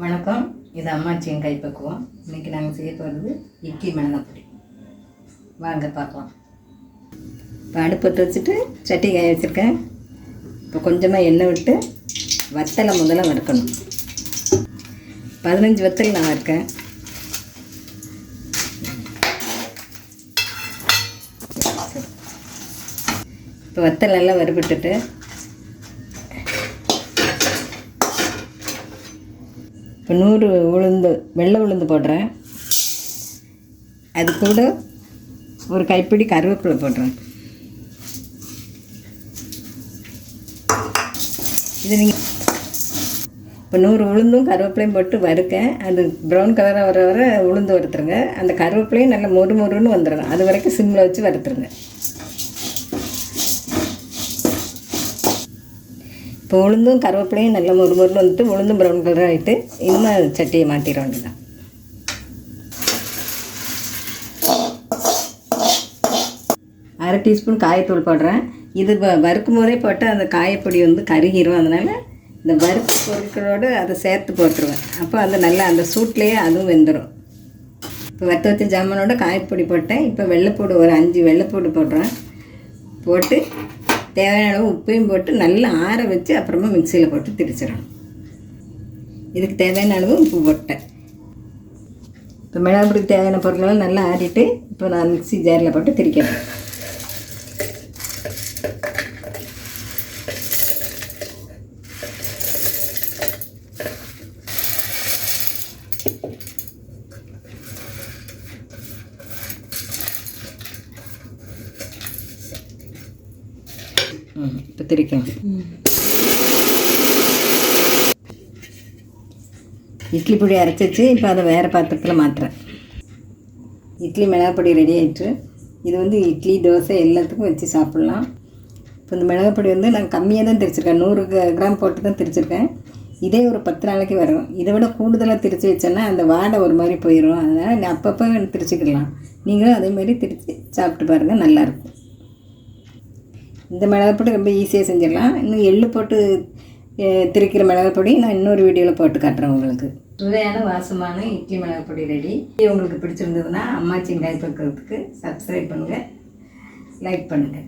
வணக்கம். இது அம்மாச்சியின் கைப்பக்குவம். இன்றைக்கி நாங்கள் செய்ய போகிறது இட்லி மிளகாப்பொடி. வாங்க பார்க்கலாம். இப்போ அடுப்பத்தை வச்சுட்டு சட்டி காய வச்சுருக்கேன். இப்போ கொஞ்சமாக எண்ணெய் விட்டு வத்தலை முதல்ல வறுக்கணும். 15 வத்தல் நான் வறுக்கேன். இப்போ வத்தல் நல்லா வறுபட்டுட்டு இப்போ 100 உளுந்து, வெள்ளை உளுந்து போடுறேன். அது கூட ஒரு கைப்பிடி கருவேப்பிலை போடுறேன். இது நீங்கள் இப்போ 100 உளுந்தும் கருவேப்பிலையும் போட்டு வறுக்கேன். அது ப்ரௌன் கலராக வர வர உளுந்து வறுத்துருங்க. அந்த கருவேப்பிலையும் நல்லா மொறுன்னு வந்துடுங்க. அது வரைக்கும் சிம்மில் வச்சு வறுத்துருங்க. இப்போ உளுந்தும் கருவேப்பிலையும் நல்லா மொறுன்னு வந்துட்டு உளுந்தும் ப்ரௌன் கலராக ஆகிட்டு இன்னும் சட்டியை மாற்றிட வேண்டியதான். அரை டீஸ்பூன் காயத்தூள் போடுறேன். இது வறுக்கும் போதே போட்டு அந்த காயப்பொடி கருகிரும். அதனால் இந்த வறுப்பு பொருட்களோடு அதை சேர்த்து போட்டுருவேன். அப்போ அது நல்லா அந்த சூட்லேயே அதுவும் வெந்துடும். இப்போ வறுத்து வச்ச ஜாமானோட காயப்பொடி போட்டேன். இப்போ வெள்ளைப்பூடு ஒரு 5 வெள்ளைப்பூடு போடுறேன். போட்டு தேவையான அளவு உப்பையும் போட்டு நல்லா ஆற வச்சு அப்புறமா மிக்சியில் போட்டு திரிச்சிடணும். இதுக்கு தேவையான அளவு உப்பு போட்டேன். இப்போ மிளகாப்பொடிக்கு தேவையான பொருட்கள்லாம் நல்லா ஆறிட்டு இப்போ நான் மிக்சி ஜாரில் போட்டு திரிக்கிறேன். இப்போ திரிக்கலாம். இட்லி பொடி அரைச்சி வச்சு இப்போ அதை வேறு பாத்திரத்தில் மாற்றுறேன். இட்லி மிளகாப்பொடி ரெடி ஆகிட்டு இது இட்லி, தோசை எல்லாத்துக்கும் வச்சு சாப்பிட்லாம். இப்போ இந்த மிளகாப்பொடி நான் கம்மியாக தான் திரிச்சிருக்கேன். 100 கிராம் போட்டு தான் திரிச்சிருக்கேன். இதே ஒரு 10 நாளைக்கு வரும். இதை விட கூடுதலாக திரித்து வச்சேன்னா அந்த வாடை ஒரு மாதிரி போயிடும். அதனால் அப்பப்போ திரிச்சிக்கலாம். நீங்களும் அதே மாதிரி திரித்து சாப்பிட்டு பாருங்கள், நல்லாயிருக்கும். இந்த மிளகாப்பொடி ரொம்ப ஈஸியாக செஞ்சிடலாம். இன்னும் எள்ளு போட்டு திரிக்கிற மிளகாப்பொடி நான் இன்னொரு வீடியோவில் போட்டு காட்டுறேன் உங்களுக்கு. சுவையான வாசமான இட்லி மிளகாப்பொடி ரெடி. உங்களுக்கு பிடிச்சிருந்ததுன்னா அம்மாச்சியின் கைப்பக்குவத்துக்கு சப்ஸ்கிரைப் பண்ணுங்கள், லைக் பண்ணுங்கள்.